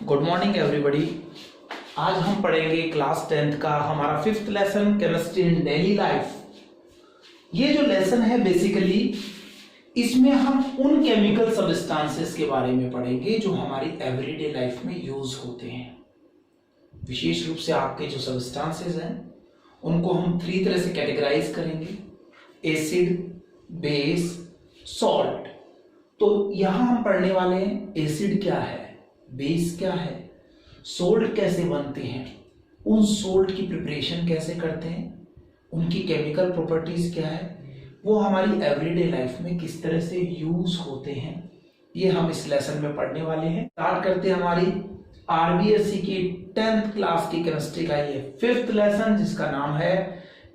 Good morning everybody. आज हम पढ़ेंगे क्लास 10th का हमारा 5th lesson chemistry in daily life. ये जो लेसन है बेसिकली इसमें हम उन केमिकल सब्सटेंसेस के बारे में पढ़ेंगे जो हमारी एवरीडे लाइफ में यूज होते हैं। विशेष रूप से आपके जो सब्सटेंसेस हैं उनको हम 3 तरह से कैटेगराइज करेंगे: एसिड, बेस, सॉल्ट। तो यहां हम पढ़ने वाले हैं एसिड क्या है, बेस क्या है, सोल्ट कैसे बनते हैं, उन सोल्ट की प्रिपरेशन कैसे करते हैं, उनकी केमिकल प्रॉपर्टीज क्या है, वो हमारी एवरीडे लाइफ में किस तरह से यूज होते हैं, ये हम इस लेसन में पढ़ने वाले हैं। स्टार्ट करते हैं हमारी आरबीएससी की 10th क्लास की केमिस्ट्री का ये 5th लेसन जिसका नाम है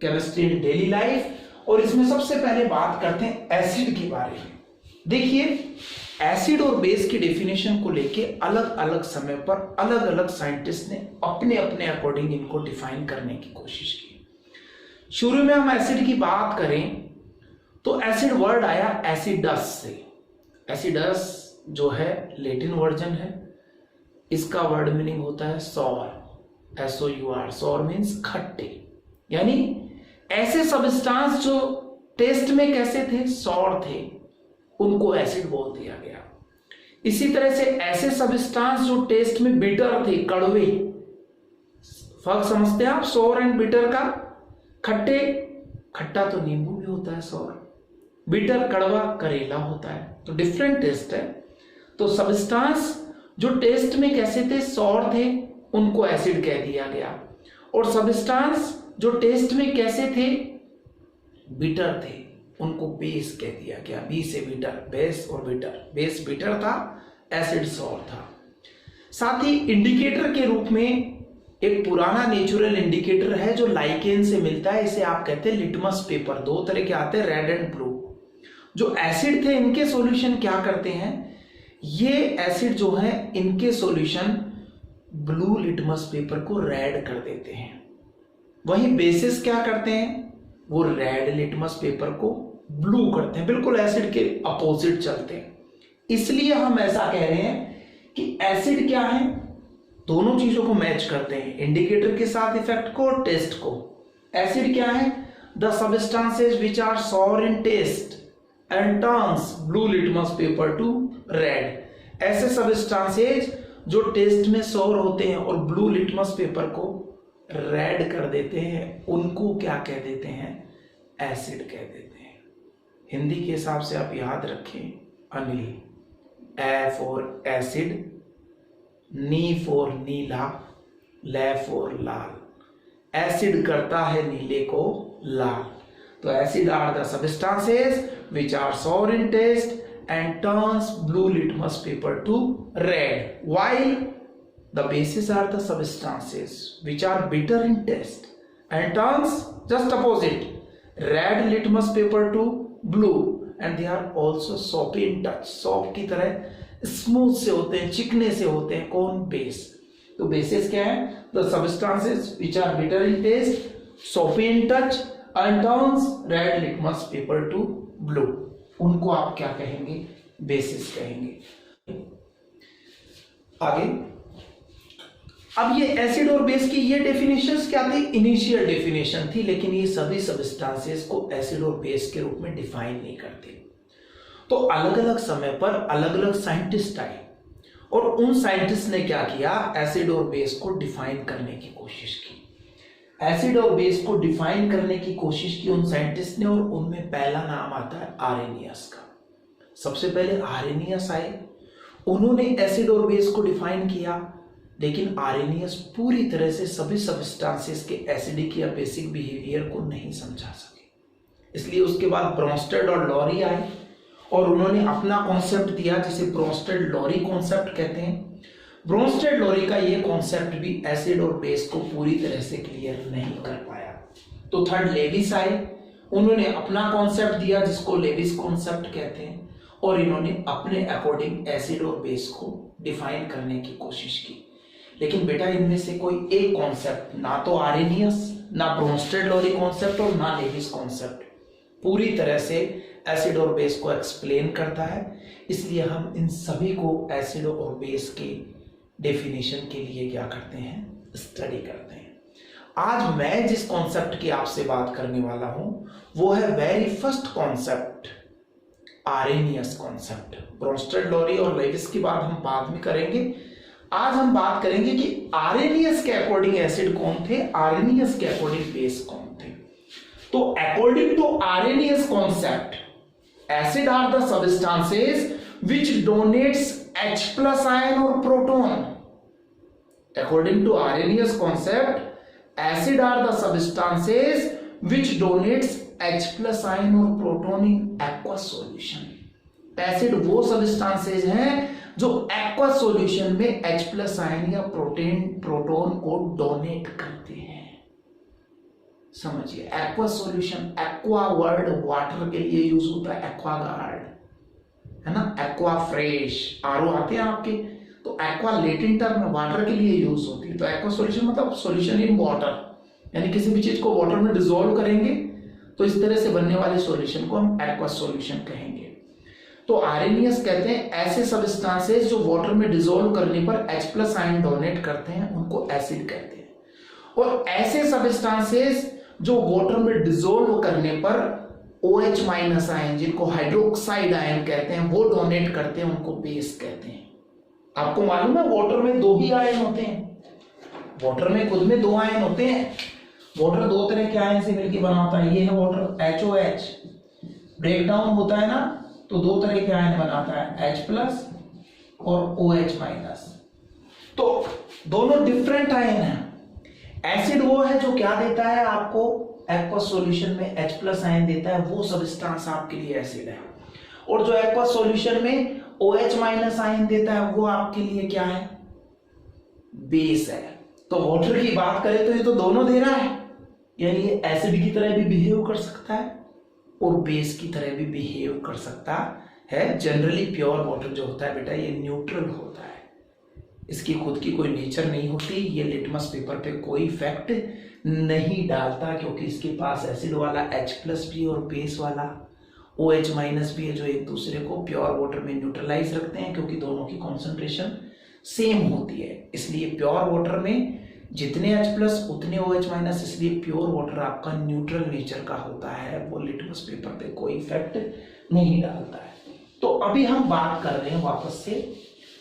केमिस्ट्री इन डेली लाइफ। और इसमें सबसे पहले बात करते हैं एसिड के बारे में। देखिए, एसिड और बेस की डेफिनेशन को लेके अलग अलग समय पर अलग अलग साइंटिस्ट ने अपने अपने अकॉर्डिंग इनको डिफाइन करने की कोशिश की। शुरू में हम एसिड की बात करें तो एसिड वर्ड आया एसिडस से। एसिडस जो है लैटिन वर्जन है, इसका वर्ड मीनिंग होता है सॉर, SOUR। सॉर मीन्स खट्टे, यानी ऐसे सब्सटेंस जो टेस्ट में कैसे थे, सॉर थे, उनको एसिड बोल दिया गया। इसी तरह से ऐसे सब्सटेंस जो टेस्ट में बिटर थे, कड़वे, फर्क समझते हैं आप सॉर एंड बिटर का? खट्टे, खट्टा तो नींबू भी होता है सॉर, बिटर कड़वा करेला होता है, तो डिफरेंट टेस्ट है। तो सब्सटेंस जो टेस्ट में कैसे थे, सॉर थे, उनको एसिड कह दिया गया। और सब्सटेंस जो टेस्ट में कैसे थे, बिटर थे, उनको बेस कह दिया गया। बी से बिटर, बेस और बिटर। बेस बिटर था, एसिड सॉर था। साथ ही इंडिकेटर के रूप में एक पुराना नेचुरल इंडिकेटर है जो लाइकेन से मिलता है, इसे आप कहते हैं लिटमस पेपर। 2 तरह के आते हैं, रेड एंड ब्लू। जो एसिड थे इनके सॉल्यूशन क्या करते हैं, ये एसिड जो है इनके सॉल्यूशन ब्लू लिटमस पेपर को रेड कर देते हैं। वहीं बेसिस क्या करते हैं, वो रेड लिटमस पेपर को ब्लू करते हैं, बिल्कुल एसिड के अपोजिट चलते हैं। इसलिए हम ऐसा कह रहे हैं कि एसिड क्या है, दोनों चीजों को मैच करते हैं, इंडिकेटर के साथ इफेक्ट को और टेस्ट को। एसिड क्या है, the substances which are sour in taste and turns blue litmus paper to red. ऐसे सब्सटेंसेस जो टेस्ट में सॉर होते हैं और ब्लू लिटमस पेपर को रेड कर देते हैं, उनको क्या कह देते हैं, एसिड कह देते हैं। हिंदी के हिसाब से आप याद रखें, अनिल, ए फॉर एसिड, नी फॉर नीला, ले फॉर लाल। एसिड करता है नीले को लाल। तो acid are the substances which are sour in taste and turns blue litmus paper to red, while the bases are the substances which are bitter in taste and turns just opposite, red litmus paper to blue, and they are also soapy in touch। soap की तरह smooth से होते हैं, चिकने से होते हैं। कौन, बेस। तो बेसिस क्या है, the substances which are bitter in taste, soapy in touch and turns red litmus paper to blue, उनको आप क्या कहेंगे, बेसिस कहेंगे। आगे, अब ये एसिड और बेस की ये डेफिनेशंस क्या थी, इनिशियल डेफिनेशन थी, लेकिन ये सभी सब्सटेंसेस को एसिड और बेस के रूप में डिफाइन नहीं करते। तो अलग अलग समय पर अलग अलग साइंटिस्ट आए और उन साइंटिस्ट ने क्या किया, एसिड और बेस को डिफाइन करने की कोशिश की। एसिड और बेस को डिफाइन करने की कोशिश की उन साइंटिस्ट ने, और उनमें पहला नाम आता है आरेनियस का। सबसे पहले आरेनियस आए, उन्होंने एसिड और बेस को डिफाइन किया, लेकिन आरेनियस पूरी तरह से सभी सब्सटेंसेस के एसिडिक या बेसिक बिहेवियर को नहीं समझा सके। इसलिए उसके बाद ब्रोंस्टेड और लॉरी आए और उन्होंने अपना कॉन्सेप्ट दिया जिसे ब्रोंस्टेड लॉरी कॉन्सेप्ट कहते हैं। ब्रोंस्टेड लॉरी का ये कॉन्सेप्ट भी एसिड और बेस को पूरी तरह से क्लियर नहीं कर पाया। तो थर्ड लेविस आए, उन्होंने अपना कॉन्सेप्ट दिया जिसको लेविस कॉन्सेप्ट कहते हैं, और इन्होंने अपने अकॉर्डिंग एसिड और बेस को डिफाइन करने की कोशिश की। लेकिन बेटा इनमें से कोई एक कॉन्सेप्ट, ना तो आरेनियस, ना ब्रोंस्टेड लॉरी कॉन्सेप्ट और ना लेविस कॉन्सेप्ट पूरी तरह से एसिड और बेस को एक्सप्लेन करता है। इसलिए हम इन सभी को एसिड और बेस के डेफिनेशन के लिए क्या करते हैं, स्टडी करते हैं। आज मैं जिस कॉन्सेप्ट की आपसे बात करने वाला हूं वो है very first concept, Arrhenius concept. Bronsted, Lowry और लेविस की बात हम बाद में करेंगे। आज हम बात करेंगे कि आरेनियस के अकॉर्डिंग एसिड कौन थे, आरेनियस के अकॉर्डिंग बेस कौन थे। तो according to Arrhenius concept, acid are the substances which donates H plus ion or proton. According to Arrhenius concept, acid are the substances which donates H plus ion or proton in aqueous solution. Acid वो substances हैं जो aqueous solution में H plus ion या proton को donate करते हैं। समझिए, aqueous solution, aqua word water के लिए यूज होता है, aquaguard है ना, एक्वा फ्रेश, आरओ आते हैं आपके, तो एक्वा लेटिन टर्म वाटर के लिए यूज होती है। तो एक्वा सॉल्यूशन मतलब सॉल्यूशन इन वाटर, यानी किसी भी चीज को वाटर में डिसॉल्व करेंगे तो इस तरह से बनने वाले सॉल्यूशन को हम एक्वा सॉल्यूशन कहेंगे। तो आरेनियस कहते हैं ऐसे सबस्टांसेस जो वाटर में डिसॉल्व करने पर H प्लस आयन डोनेट करते हैं उनको एसिड कहते हैं, और ऐसे सबस्टांसेस जो वाटर में डिसॉल्व करने पर OH माइनस आयन, जिनको हाइड्रोक्साइड आयन कहते हैं, वो डोनेट करते हैं, उनको बेस कहते हैं। आपको मालूम है वाटर में दो ही आयन होते हैं, वाटर में खुद में दो आयन होते हैं। वाटर दो तरह के आयन से मिलकर बना होता है, ये है वाटर HOH, ब्रेक डाउन होता है ना तो दो तरह के आयन बनाता है, H प्लस और OH माइनस। तो दोनों डिफरेंट आयन है। एसिड वो है जो क्या देता है आपको, एक्वस सॉल्यूशन में H प्लस आयन देता है, वो सबस्टांस आपके लिए एसिड है। और जो एक्वस सॉल्यूशन में OH माइनस आयन देता है वो आपके लिए क्या है, बेस है। तो वाटर की बात करें तो ये तो दोनों दे रहा है, यानी ये एसिड की तरह भी बिहेव कर सकता है और बेस की तरह भी बिहेव कर सकता है। जनरली प्योर वाटर जो होता है बेटा ये न्यूट्रल होता है, इसकी खुद की कोई नेचर नहीं होती, ये लिटमस पेपर पे कोई इफेक्ट नहीं डालता, क्योंकि इसके पास एसिड वाला H प्लस भी और बेस वाला OH माइनस भी है, जो एक दूसरे को प्योर वाटर में न्यूट्रलाइज रखते हैं, क्योंकि दोनों की कॉन्सेंट्रेशन सेम होती है। इसलिए प्योर वाटर में जितने H प्लस उतने OH माइनस, इसलिए प्योर वाटर आपका न्यूट्रल नेचर का होता है, वो लिटमस पेपर पे कोई इफेक्ट नहीं डालता है। तो अभी हम बात कर रहे हैं वापस से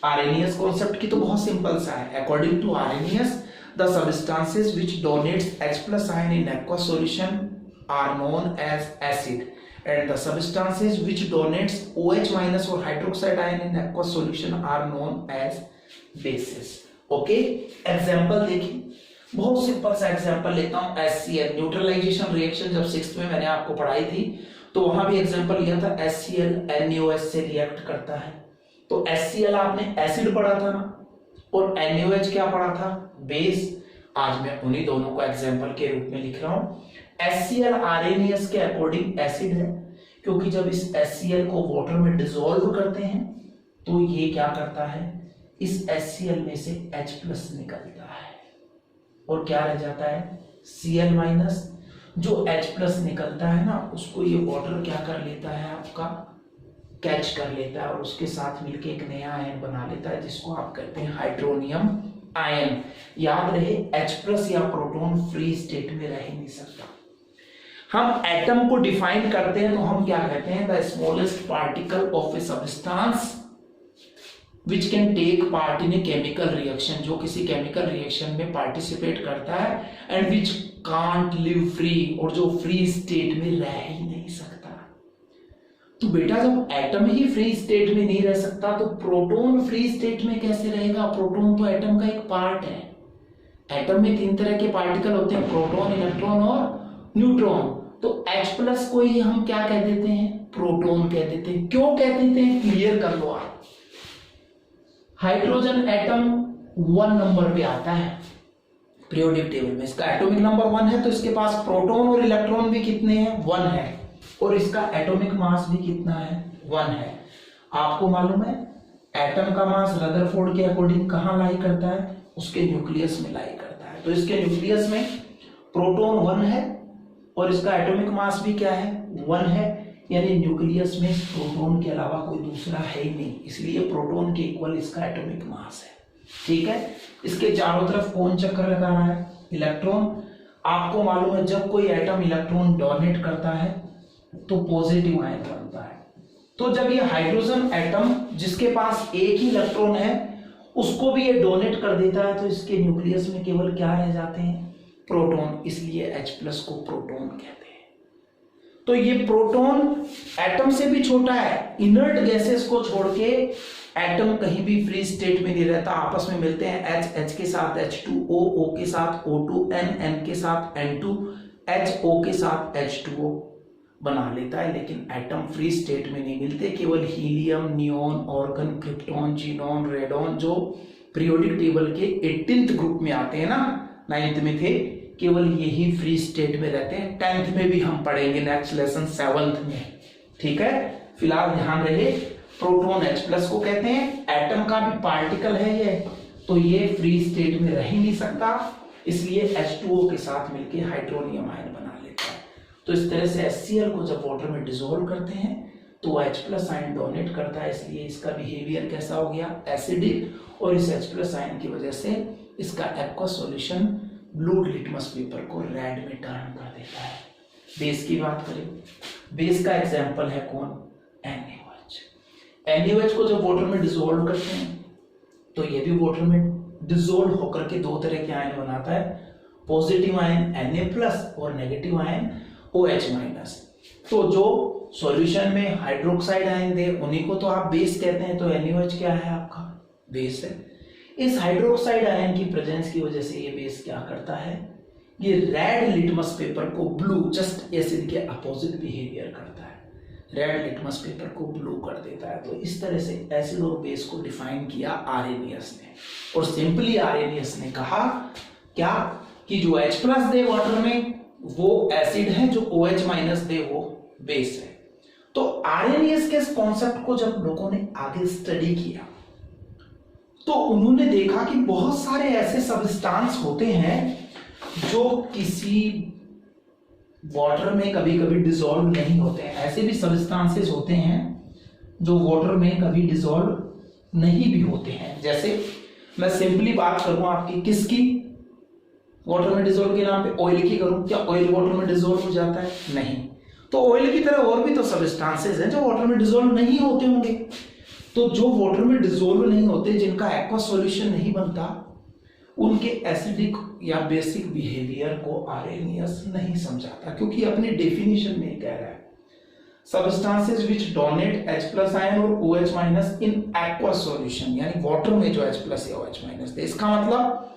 आरेनियस कॉन्सेप्ट की, तो बहुत सिंपल सा है। According to Arrhenius, the substances which donates H plus ion in aqueous solution are known as acid, and the substances which donates OH minus or hydroxide ion in aqueous solution are known as bases. Okay, example देखिए, बहुत simple सा example लेता हूँ। HCl neutralisation reaction जब 6th में मैंने आपको पढ़ाई थी तो वहां भी एग्जांपल लिया था, HCl NaOH से रिएक्ट करता है। तो HCl आपने एसिड पढ़ा था ना, और NaOH क्या पढ़ा था, बेस। आज मैं उन्हीं दोनों को एग्जांपल के रूप में लिख रहा हूं। HCl आरेनियस के अकॉर्डिंग एसिड है, क्योंकि जब इस HCl को वाटर में डिसॉल्व करते हैं तो ये क्या करता है, इस HCl में से H प्लस निकलता है और क्या रह जाता है, Cl माइनस। जो H प्लस निकलता है ना उसको ये वाटर क्या कर लेता है, आपका कैच कर लेता है और उसके साथ मिलके एक नया आयन बना लेता है, जिसको आप कहते हैं हाइड्रोनियम आयन। याद रहे H प्लस या प्रोटॉन फ्री स्टेट में रह ही नहीं सकता। हम एटम को डिफाइन करते हैं तो हम क्या कहते हैं, the smallest particle of a substance which can take part in a chemical reaction, जो किसी केमिकल रिएक्शन में पार्टिसिपेट करता है, and which can't live free, और जो फ्री स्टेट में रह ही नहीं सकता। तो बेटा जब एटम ही फ्री स्टेट में नहीं रह सकता तो प्रोटॉन फ्री स्टेट में कैसे रहेगा, प्रोटॉन तो एटम का एक पार्ट है। एटम में 3 तरह के पार्टिकल होते हैं, प्रोटॉन, इलेक्ट्रॉन और न्यूट्रॉन। तो H प्लस को ही हम क्या कह देते हैं, प्रोटॉन कह देते हैं। क्यों कह देते हैं, क्लियर कर लो आप। हाइड्रोजन एटम 1 नंबर पे आता है पीरियोडिक टेबल में, इसका एटॉमिक नंबर 1 है, तो इसके पास प्रोटॉन और इलेक्ट्रॉन भी कितने हैं, 1 है, और इसका एटॉमिक मास भी कितना है, 1 है। आपको मालूम है एटम का मास रदरफोर्ड के अकॉर्डिंग कहां लाई करता है, उसके न्यूक्लियस में लाई करता है। तो इसके न्यूक्लियस में प्रोटॉन 1 है और इसका एटॉमिक मास भी क्या है, 1 है, यानी न्यूक्लियस में प्रोटॉन के अलावा कोई दूसरा है ही नहीं, इसलिए प्रोटॉन के इक्वल इसका एटॉमिक मास है। ठीक है। इसके चारों तरफ कौन चक्कर लगा रहा है? इलेक्ट्रॉन। आपको मालूम है जब कोई एटम इलेक्ट्रॉन डोनेट करता है तो पॉजिटिव आयन बनता है। तो जब ये हाइड्रोजन एटम जिसके पास एक ही इलेक्ट्रॉन है उसको भी ये डोनेट कर देता है तो इसके न्यूक्लियस में केवल क्या रह जाते हैं? प्रोटॉन। इसलिए H+ को प्रोटॉन कहते हैं। तो ये प्रोटॉन एटम से भी छोटा है। इनर्ट गैसेस को छोड़ के एटम कहीं भी फ्री स्टेट में नहीं रहता, आपस में मिलते हैं। H के साथ H2O, O के साथ O2, N के साथ N2, HO के साथ H2O बना लेता है। लेकिन एटम फ्री स्टेट में नहीं मिलते, केवल helium, neon, organ, krypton, xenon, radon जो पीरियोडिक टेबल के 18th ग्रुप में आते हैं ना, 9th में थे, केवल यही फ्री स्टेट में रहते हैं। 10th में भी हम पढ़ेंगे नेक्स्ट लेसन 7th में, ठीक है। फिलहाल ध्यान रहे प्रोटॉन H+ को कहते हैं। एटम का भी पार्टिकल है ये, तो ये फ्री स्टेट में रह ही नहीं सकता, इसलिए H2O के साथ मिलके हाइड्रोनियम आयन बना लेता है। तो इस तरह से HCl को जब वाटर में डिसॉल्व करते हैं तो H+ आयन डोनेट करता है, इसलिए इसका बिहेवियर कैसा हो गया? एसिडिक। और इस H+ आयन की वजह से इसका aqueous solution blue litmus paper को रेड में टर्न कर देता है। बेस की बात करें, बेस का एग्जांपल है कौन? NaOH। NaOH को जब वाटर में डिसॉल्व करते हैं तो ये भी वाटर में डिसॉल्व होकर के दो तरह के आयन बनाता है, पॉजिटिव आयन Na+ और नेगेटिव आयन OH-। तो जो सॉल्यूशन में हाइड्रोक्साइड आयन दे उन्हीं को तो आप बेस कहते हैं। तो NaOH क्या है? आपका बेस है। इस हाइड्रोक्साइड आयन की प्रेजेंस की वजह से ये बेस क्या करता है? ये रेड लिटमस पेपर को ब्लू, जस्ट एसिड के अपोजिट बिहेवियर करता है, रेड लिटमस पेपर को ब्लू कर देता है। तो इस तरह से एसिड और बेस को डिफाइन किया आर्हेनियस ने। और सिंपली आर्हेनियस ने कहा क्या कि जो H+ दे वाटर में वो एसिड है, जो OH- दे वो बेस है। तो आर्हेनियस के इस कॉन्सेप्ट को जब लोगों ने आगे स्टडी किया तो उन्होंने देखा कि बहुत सारे ऐसे सब्सटेंस होते हैं जो किसी वाटर में कभी कभी डिसॉल्व नहीं होते हैं। ऐसे भी सब्सटेंसेस होते हैं जो वाटर में कभी डिसॉल्व नहीं भी होते हैं। जैसे मैं सिंपली बात करूं आपकी किसकी? वाटर में डिसॉल्व के नाम पे ऑयल की करूं, क्या ऑयल वाटर में डिसॉल्व हो जाता है? नहीं। तो ऑयल की तरह और भी तो सब्सटेंसेस हैं जो वाटर में डिसॉल्व नहीं होते होंगे। तो जो वाटर में डिसॉल्व नहीं होते, जिनका एक्वस सॉल्यूशन नहीं बनता, उनके एसिडिक या बेसिक बिहेवियर को आर्हेनियस नहीं समझाता, क्योंकि अपनी डेफिनेशन में कह रहा है सबस्टांसेस विच डोनेट H+ आयन और OH- इन एक्वस सॉल्यूशन, यानी वाटर में जो H+ या OH- इसका मतलब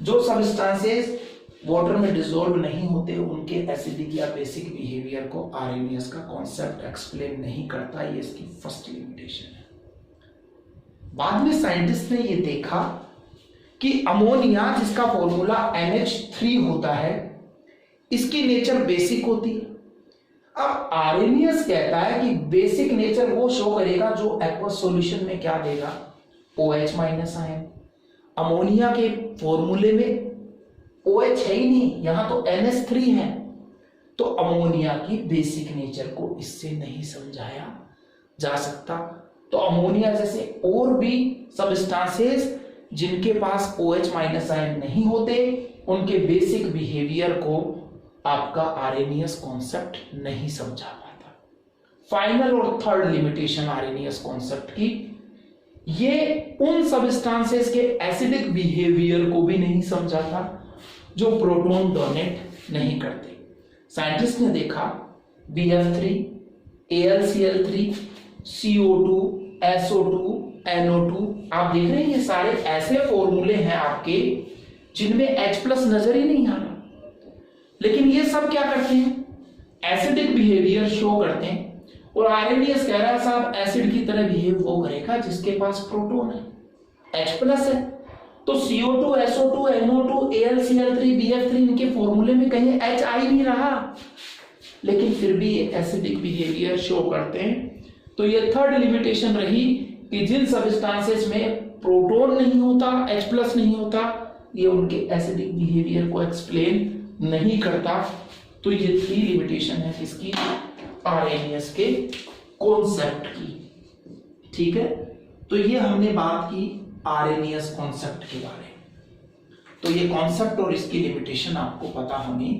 जो सबस्टांसेस वाटर में डिसॉल्व नहीं होते उनके एसिडिक या बेसिक बिहेवियर को आर्हेनियस का कॉन्सेप्ट एक्सप्लेन नहीं करता। ये इसकी फर्स्ट लिमिटेशन है। बाद में साइंटिस्ट ने ये देखा कि अमोनिया, जिसका फॉर्मूला NH3 होता है, इसकी नेचर बेसिक होती है। अब आर्हेनियस कहता है कि बेसिक नेचर वो शो करेगा जो एक्वस सॉल्यूशन में क्या देगा? OH- ion. अमोनिया के फॉर्मूले में OH है ही नहीं, यहां तो NH3 है। तो अमोनिया की बेसिक नेचर को इससे नहीं समझाया जा सकता। तो अमोनिया जैसे और भी सबस्टेंसेस जिनके पास OH- आयन नहीं होते, उनके बेसिक बिहेवियर को आपका आर्हेनियस कॉन्सेप्ट नहीं समझा पाता। फाइनल और थर्ड लिमिटेशन आर्हेनियस कॉन्सेप्ट की, ये उन सबस्टेंसेस के एसिडिक बिहेवियर को भी नहीं समझाता जो प्रोटॉन डोनेट नहीं करते। साइंटिस्ट ने देखा BF3, AlCl3, CO2, SO2, NO2, आप देख रहे हैं ये सारे ऐसे फॉर्मूले हैं आपके जिनमें H+ नजर ही नहीं आ रहा, लेकिन ये सब क्या करते हैं? एसिडिक बिहेवियर शो करते हैं। और आर्हेनियस कह रहा है साहब एसिड की तरह बिहेव वो करेगा जिसके पास प्रोटॉन है, H+ है। तो CO2, SO2, NO2, AlCl3, BF3 इनके फॉर्मूले में कहीं H आ ही नहीं रहा, लेकिन फिर भी ये एसिडिक बिहेवियर शो करते हैं। तो ये थर्ड लिमिटेशन रही कि जिन सबस्टेंसेस में प्रोटॉन नहीं होता, H+ नहीं होता, ये उनके एसिडिक बिहेवियर को एक्सप्लेन नहीं करता। तो ये 3 लिमिटेशन है किसकी? आर्हेनियस के कॉन्सेप्ट की। ठीक है, तो ये हमने बात की आर्हेनियस कॉन्सेप्ट के बारे में। तो ये कॉन्सेप्ट और इसकी लिमिटेशन आपको पता होनी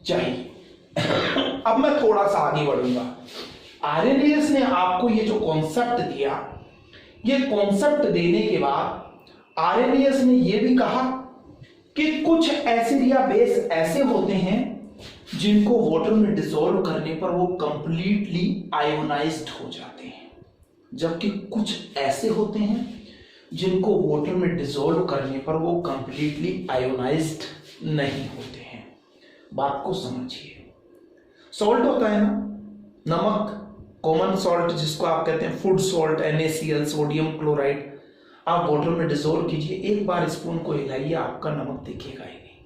चाहिए। अब मैं थोड़ा सा आगे बढ़ूंगा। आर्हेनियस ने आपको ये जो कॉन्सेप्ट दिया, ये कॉन्सेप्ट देने के बाद आर्हेनियस ने ये भी कहा कि कुछ एसिड या बेस ऐसे होते हैं जिनको वाटर में डिसॉल्व करने पर वो कंप्लीटली आयोनाइज्ड हो जाते हैं, जबकि कुछ ऐसे होते हैं जिनको वाटर में डिसॉल्व करने पर वो कंप्लीटली आयोनाइज्ड नहीं होते हैं। बात को समझिए। सॉल्ट होता है ना, नमक, कॉमन सॉल्ट जिसको आप कहते हैं food salt, NaCl, sodium chloride, आप वाटर में डिसॉल्व कीजिए, एक बार स्पून को हिलाइए, आपका नमक दिखेगा ही नहीं,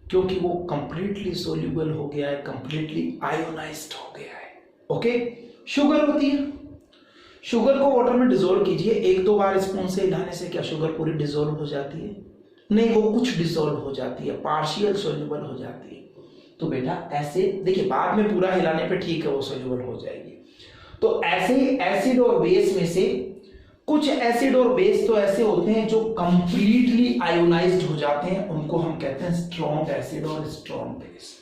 क्योंकि वो कंप्लीटली सोल्यूबल हो गया है, कंप्लीटली आयोनाइज्ड हो गया है। ओके। शुगर होती है, शुगर को वाटर में डिसॉल्व कीजिए, एक दो बार स्पून से हिलाने से क्या शुगर पूरी डिसॉल्व हो जाती है? नहीं, वो कुछ डिसॉल्व हो जाती है, पार्शियल सोल्यूबल हो जाती है। तो बेटा ऐसे देखिए, बाद में पूरा हिलाने पे ठीक है वो सोल्यूबल हो जाएगी। तो ऐसे ही एसिड और बेस में से कुछ एसिड और बेस तो ऐसे होते हैं जो कंप्लीटली आयोनाइज्ड हो जाते हैं, उनको हम कहते हैं स्ट्रॉन्ग एसिड और स्ट्रॉन्ग बेस।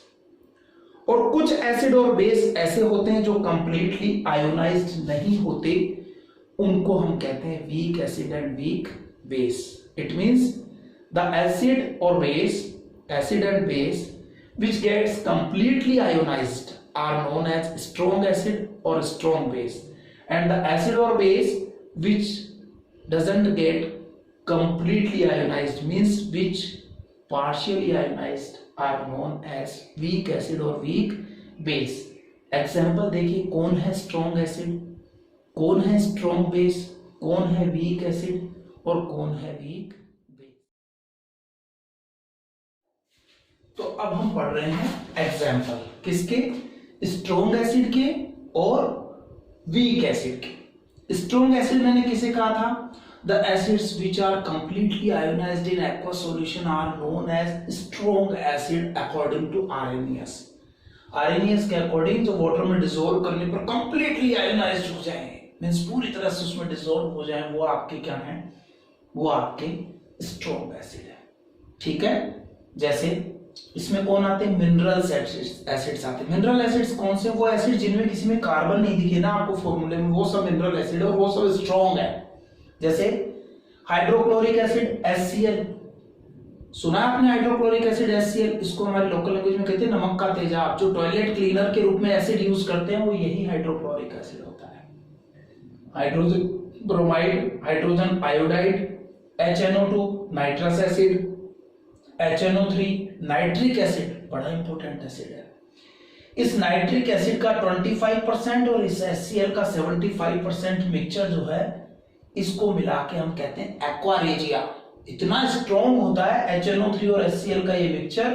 और कुछ एसिड और बेस ऐसे होते हैं जो कंप्लीटली आयोनाइज्ड नहीं होते, उनको हम कहते हैं weak acid and weak base. It means the acid और base, acid and base which gets completely ionized are known as strong acid or strong base, and the acid or base which doesn't get completely ionized, means which partially ionized, are known as weak acid or weak base. Example देखिए, कौन है strong acid, कौन है strong base, कौन है weak acid और कौन है वीक बेस। तो अब हम पढ़ रहे हैं एग्जाम्पल किसके, स्ट्रॉन्ग एसिड के और वीक एसिड के। स्ट्रॉन्ग एसिड मैंने किसे कहा था? The acids which are completely ionised in aqua solution are known as strong acid according to Arrhenius. Arrhenius के अकॉर्डिंग जो वाटर में डिसॉल्व करने पर कंप्लीटली आयोनाइज्ड हो जाए, मींस पूरी तरह से उसमें डिसॉल्व हो जाए, वो आपके क्या हैं? वो आपके स्ट्रॉन्ग एसिड है। ठीक है। जैसे इसमें कौन आते हैं? मिनरल एसिड्स आते हैं। मिनरल एसिड्स कौन से? वो एसिड जिनमें किसी में कार्बन नहीं दिखे ना आपको फॉर्मूले में, वो सब मिनरल एसिड है और वो सब स्ट्रॉन्ग है। जैसे हाइड्रोक्लोरिक एसिड HCl, सुना है आपने हाइड्रोक्लोरिक एसिड HCl? इसको हमारी लोकल लैंग्वेज में कहते हैं नमक का तेजाब। जो टॉयलेट क्लीनर के रूप में एसिड यूज करते हैं वो यही हाइड्रोक्लोरिक एसिड होता है। Hydrogen bromide, hydrogen iodide, HNO2 nitrous acid, HNO3 nitric acid, बड़ा इंपॉर्टेंट एसिड है। इस नाइट्रिक एसिड का 25% और इस HCl का 75% मिक्सचर जो है, इसको मिला के हम कहते हैं एक्वारेजिया। इतना स्ट्रॉन्ग होता है HNO3 और HCl का ये मिक्सचर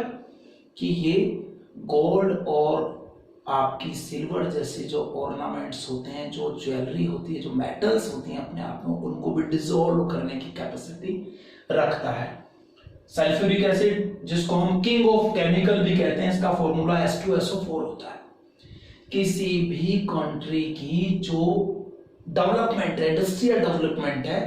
कि ये गोल्ड और आपकी सिल्वर जैसे जो ऑर्नामेंट्स होते हैं, जो ज्वेलरी होती है, जो मेटल्स होती हैं अपने आप में, उनको भी डिसॉल्व करने की कैपेसिटी रखता है। सल्फ्यूरिक एसिड जिसको हम किंग ऑफ केमिकल भी कहते हैं, इसका फॉर्मूला H2SO4 होता है। किसी भी कंट्री की जो डेवलपमेंट है, इंडस्ट्रियल डेवलपमेंट है,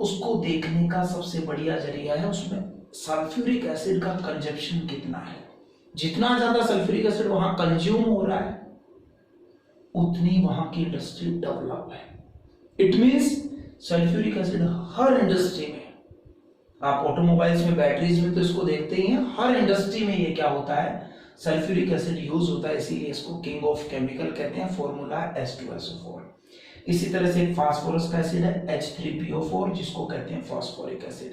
उसको देखने का सबसे बढ़िया जरिया है उसमें सल्फ्यूरिक एसिड का कंजप्शन कितना है। जितना ज्यादा सल्फ्यूरिक एसिड वहां कंज्यूम हो रहा है, उतनी वहां की इंडस्ट्री डेवलप है। It means sulphuric acid her industry में, आप ऑटोमोबाइल्स में, बैटरीज में तो इसको देखते ही हैं, हर इंडस्ट्री में ये क्या होता है? सल्फ्यूरिक एसिड यूज होता है, इसीलिए इसको किंग ऑफ केमिकल कहते हैं। Formula H2SO4। इसी तरह से फास्फोरस का एसिड है H3PO4, जिसको कहते हैं फास्फोरिक एसिड।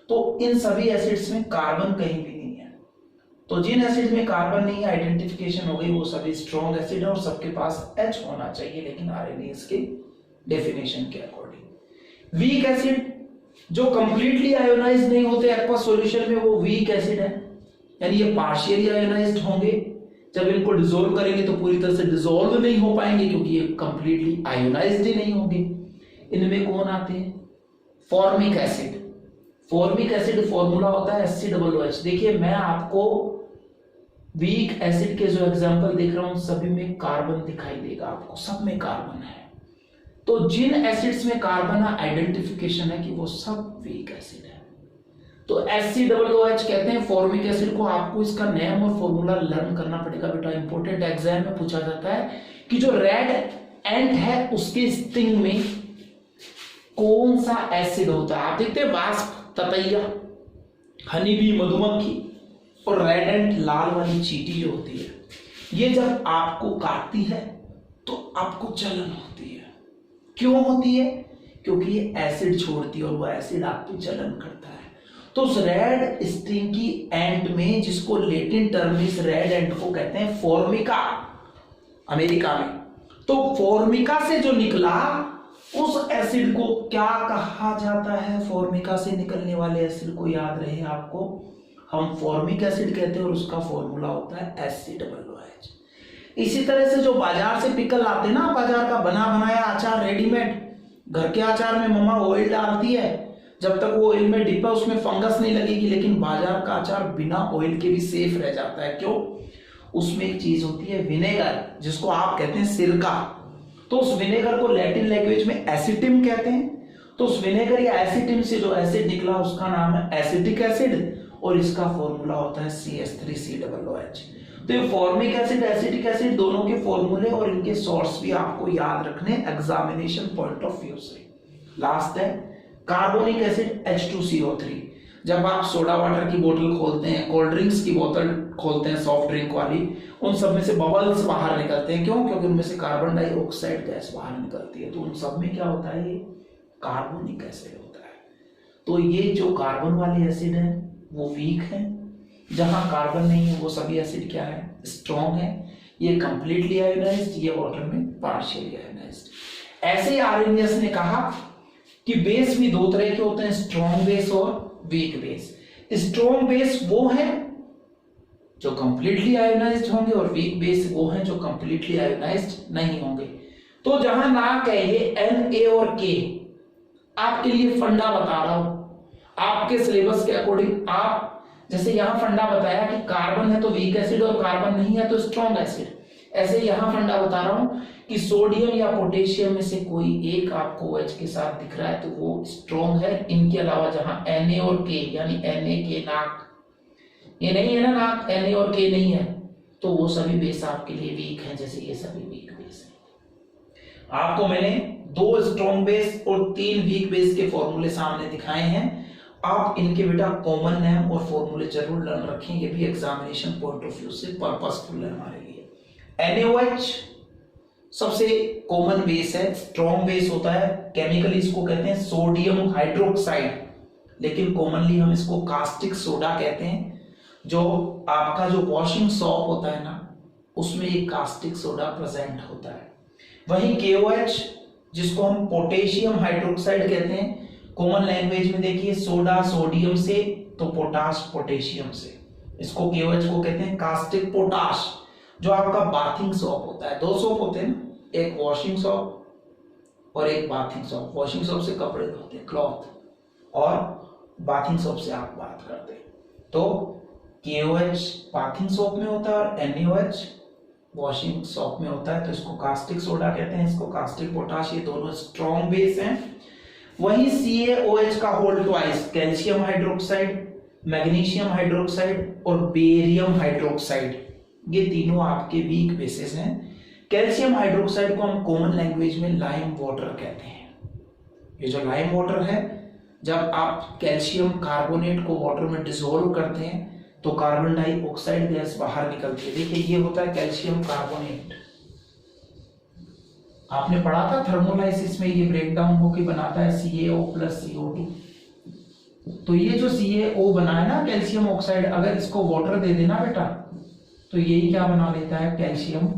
तो इन सभी एसिड्स में कार्बन कहीं भी नहीं है। तो जिन एसिड में कार्बन नहीं है, आइडेंटिफिकेशन हो गई, वो सभी स्ट्रॉन्ग एसिड है और सबके पास H होना चाहिए, लेकिन आरएनएस के डेफिनेशन के अकॉर्डिंग। वीक एसिड जो कंप्लीटली आयोनाइज नहीं होते एक्वा सॉल्यूशन में, वो वीक एसिड है, यानी ये पार्शियली आयोनाइज्ड होंगे। जब इनको डिसॉल्व करेंगे तो पूरी तरह से डिसॉल्व नहीं हो पाएंगे, क्योंकि ये कंप्लीटली आयोनाइज्ड ही नहीं होंगे। इनमें कौन आते हैं? Formic acid. Formic acid formula होता है HCOOH। देखिए, मैं आपको वीक एसिड के जो एग्जांपल देख रहा हूं, सभी में कार्बन दिखाई देगा, आपको सब में कार्बन है। तो जिन एसिड्स में कार्बन आइडेंटिफिकेशन है कि वो सब वीक एसिड है, तो HCOOH कहते हैं फॉर्मिक एसिड को। आपको इसका नेम और फॉर्मूला लर्न करना पड़ेगा बेटा, इंपॉर्टेंट एग्जाम में पूछा जाता है कि जो रेड एंट है उसके स्टिंग में कौन सा एसिड होता है। आप देखते हैं वास्प, ततैया, हनी बी, मधुमक्खी, और रेड एंट लाल वाली चींटी जो होती है, ये जब आपको काटती है तो आपको जलन होती है। क्यों होती है? क्योंकि ये एसिड छोड़ती है और वो एसिड आपको जलन करता है। तो उस रेड स्टिंग की एंड में, जिसको लैटिन टर्म इस रेड एंड को कहते हैं फॉर्मिका अमेरिका में, तो फॉर्मिका से जो निकला उस एसिड को क्या कहा जाता है? फॉर्मिका से निकलने वाले एसिड को याद रहे आपको, हम फॉर्मिक एसिड कहते हैं और उसका फॉर्मूला होता है HCOOH। इसी तरह से जो बाजार से पिकल आते हैं ना, बाजार का बना बनाया अचार रेडीमेड, घर के अचार में मम्मा ऑयल डालती है, जब तक वो ऑयल में डिप है उसमें फंगस नहीं लगेगी, लेकिन बाजार का अचार बिना ऑयल के भी सेफ रह जाता है। क्यों? उसमें एक चीज होती है विनेगर, जिसको आप कहते हैं सिरका। तो उस विनेगर को लैटिन लैंग्वेज में एसिटिम कहते हैं। तो उस विनेगर या एसिटिम से जो एसिड निकला उसका नाम है एसिटिक एसिड, और इसका फॉर्मूला होता है CH3COOH। तो ये फॉर्मिक एसिड, एसिटिक एसिड, दोनों के फॉर्मूले और इनके सोर्स भी आपको याद रखने एग्जामिनेशन पॉइंट ऑफ व्यू से। लास्ट है कार्बोनिक एसिड H2CO3। जब आप सोडा वाटर की बोतल खोलते हैं, कोल्ड ड्रिंक्स की बोतल खोलते हैं सॉफ्ट ड्रिंक वाली, उन सब में से बबल्स बाहर निकलते हैं। क्यों? क्योंकि उनमें से कार्बन डाइऑक्साइड गैस बाहर निकलती है। तो उन सब में क्या होता है? ये कार्बोनिक एसिड होता है। तो ये जो कार्बन वाले एसिड है वो वीक है, जहां कार्बन नहीं है वो सभी एसिड क्या है? स्ट्रॉन्ग है। ये कंप्लीटली आयोनाइज्ड, ये वाटर में पार्शियली आयोनाइज्ड। ऐसे आरएनएस ने कहा कि बेस भी दो तरह के होते हैं, स्ट्रॉन्ग बेस और वीक बेस। स्ट्रॉन्ग बेस वो है जो कंप्लीटली आयोनाइज्ड होंगे और वीक बेस वो है जो कंप्लीटली आयोनाइज्ड नहीं होंगे। तो जहां नाक है ये Na और K, आपके लिए फंडा बता रहा हूं, आपके सिलेबस के अकॉर्डिंग। आप जैसे यहां फंडा बताया कि कार्बन है तो वीक एसिड और कार्बन नहीं है तो स्ट्रॉन्ग एसिड, ऐसे यहां फंडा बता रहा हूं कि सोडियम या पोटेशियम में से कोई एक आपको OH के साथ दिख रहा है तो वो स्ट्रॉन्ग है। इनके अलावा जहां Na और K, यानी Na, K, नाक, ये नहीं है ना, नाक Na और K नहीं है, तो वो सभी बेस आपके लिए वीक हैं, जैसे ये सभी वीक बेस हैं। आपको मैंने 2 स्ट्रॉन्ग बेस और 3 वीक बेस के फॉर्मूले सामने दिखाए हैं। आप इनके बेटा कॉमन नेम और फॉर्मूले जरूर लर्न रखें, ये भी एग्जामिनेशन पॉइंट ऑफ व्यू से पर्पसफुल है हमारे लिए। NaOH सबसे कॉमन बेस है, स्ट्रॉन्ग बेस होता है। केमिकली इसको कहते हैं सोडियम हाइड्रोक्साइड, लेकिन कॉमनली हम इसको कास्टिक सोडा कहते हैं। जो आपका जो वॉशिंग सॉप होता है ना, उसमें एक कास्टिक सोडा प्रेजेंट होता है। वहीं KOH जिसको हम पोटेशियम हाइड्रोक्साइड कहते हैं, कॉमन लैंग्वेज में देखिए सोडा सोडियम से तो पोटाश पोटेशियम से, इसको KOH को कहते हैं कास्टिक पोटाश। जो आपका बाथिंग सॉप होता है, 2 सॉप होते हैं ना, एक वॉशिंग सॉप और एक बाथिंग सॉप। वॉशिंग सॉप से कपड़े धोते हैं, क्लॉथ, और बाथिंग सॉप से आप बात करते हैं। तो KOH बाथिंग सॉप में होता है और NaOH वॉशिंग सॉप में होता है, तो इसको कास्टिक सोडा कहते हैं, इसको कास्टिक पोटाश। ये दोनों स्ट्रॉन्ग बेस हैं। वही CaOH का whole twice calcium hydroxide, magnesium hydroxide और बेरियम हाइड्रोक्साइड, ये तीनों आपके वीक बेसिस हैं। कैल्शियम हाइड्रोक्साइड को हम कॉमन लैंग्वेज में लाइम वाटर कहते हैं। ये जो लाइम वाटर है, जब आप कैल्शियम कार्बोनेट को वाटर में डिसॉल्व करते हैं तो कार्बन डाइऑक्साइड गैस बाहर निकलती है। देखिए ये होता है कैल्शियम कार्बोनेट, आपने पढ़ा था थर्मोलाइसिस में, ये ब्रेक डाउन होकर बनाता है CaO + CO2। तो ये जो CaO बना है ना कैल्शियम ऑक्साइड, अगर इसको वाटर दे देना बेटा तो यही क्या बना लेता है? कैल्शियम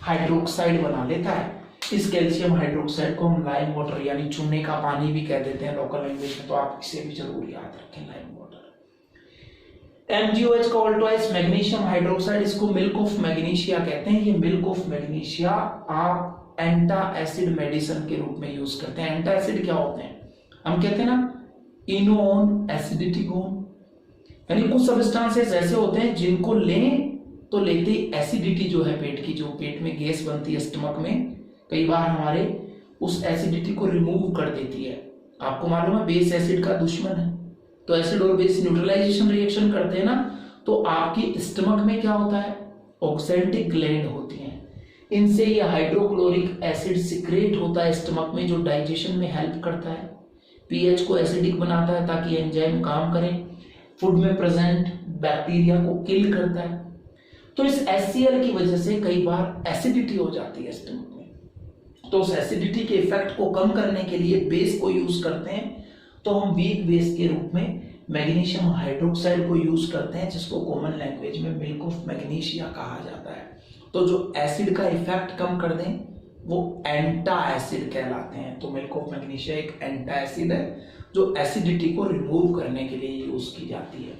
हाइड्रोक्साइड बना लेता है। इस कैल्शियम हाइड्रोक्साइड को हम लाइम वाटर यानी चूने का पानी भी कह देते हैं लोकल लैंग्वेज में, तो आप इसे भी जरूर याद रखें, लाइम वाटर। MgOH का होल ट्वाइस मैग्नीशियम हाइड्रोक्साइड, इसको मिल्क ऑफ मैग्नीशिया कहते हैं। ये मिल्क ऑफ मैग्नीशिया आप एंटा एसिड मेडिसिन के रूप में यूज करते हैं। एंटा एसिड क्या होते हैं? हम कहते हैं ना इनोन एसिडिटी कोन, यानी कुछ सब्सटेंसेस ऐसे होते हैं जिनको लें तो लेते एसिडिटी जो है पेट की, जो पेट में गैस बनती है स्टमक में, कई बार हमारे उस एसिडिटी को रिमूव कर देती है। आपको मालूम है बेस एसिड का दुश्मन है, तो एसिड और बेस न्यूट्रलाइजेशन रिएक्शन करते हैं ना, तो आपकी स्टमक में क्या होता है, ऑक्सैल्टिक ग्लैंड होती हैं, इनसे ये हाइड्रोक्लोरिक एसिड सिक्रेट होता है स्टमक में, जो डाइजेशन में हेल्प करता है, पीएच को एसिडिक बनाता है ताकि एंजाइम काम करें, फूड में प्रेजेंट बैक्टीरिया को किल करता है। तो इस HCl की वजह से कई बार एसिडिटी हो जाती है स्टमक में, तो उस एसिडिटी के इफेक्ट को कम करने के लिए बेस को यूज करते हैं। तो हम वीक बेस के रूप में मैग्नीशियम हाइड्रोक्साइड को यूज करते हैं, जिसको कॉमन लैंग्वेज में मिल्क ऑफ मैग्नीशिया कहा जाता है। तो जो एसिड का इफेक्ट कम कर दें वो एंटा एसिड कहलाते हैं। तो मिल्क ऑफ मैग्नीशिया एक एंटा एसिड है जो एसिडिटी को रिमूव करने के लिए यूज की जाती है।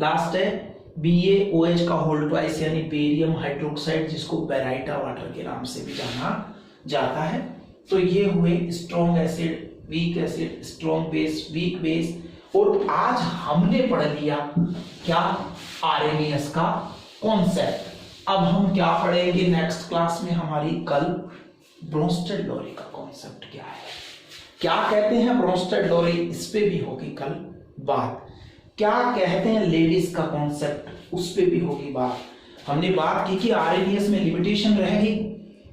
लास्ट है BaOH का होल ट्वाइस यानी बेरियम हाइड्रोक्साइड, जिसको बेराइटा वाटर के नाम से भी जाना जाता है। तो ये हुए strong acid, weak acid, strong base, weak base. और आज हमने पढ़ लिया क्या, आरएनएस का कॉन्सेप्ट। अब हम क्या पढ़ेंगे नेक्स्ट क्लास में हमारी, कल ब्रोंस्टेड लोरी का कॉन्सेप्ट क्या है, क्या कहते हैं ब्रोंस्टेड लोरी, इस पे भी होगी कल बात। क्या कहते हैं लेडीज का कॉन्सेप्ट, उस पे भी होगी बात। हमने बात की कि आरएनएस में लिमिटेशन रहेगी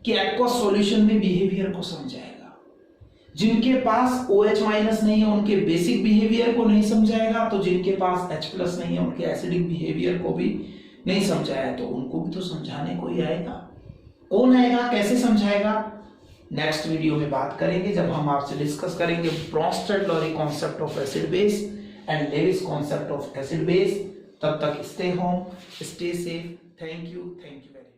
कि एक्वस सॉल्यूशन में बिहेवियर को समझाएगा, जिनके पास OH माइनस नहीं है उनके बेसिक बिहेवियर को नहीं समझाएगा, तो जिनके पास H प्लस नहीं है उनके एसिडिक बिहेवियर को भी नहीं समझाया, तो उनको भी तो समझाने को ही आएगा। कौन आएगा, कैसे समझाएगा, नेक्स्ट वीडियो में बात करेंगे, जब हम आपसे डिस्कस करेंगे Bronsted Lowry concept of acid base and Lewis concept of acid base. तब तक stay home, stay safe. Thank you very much.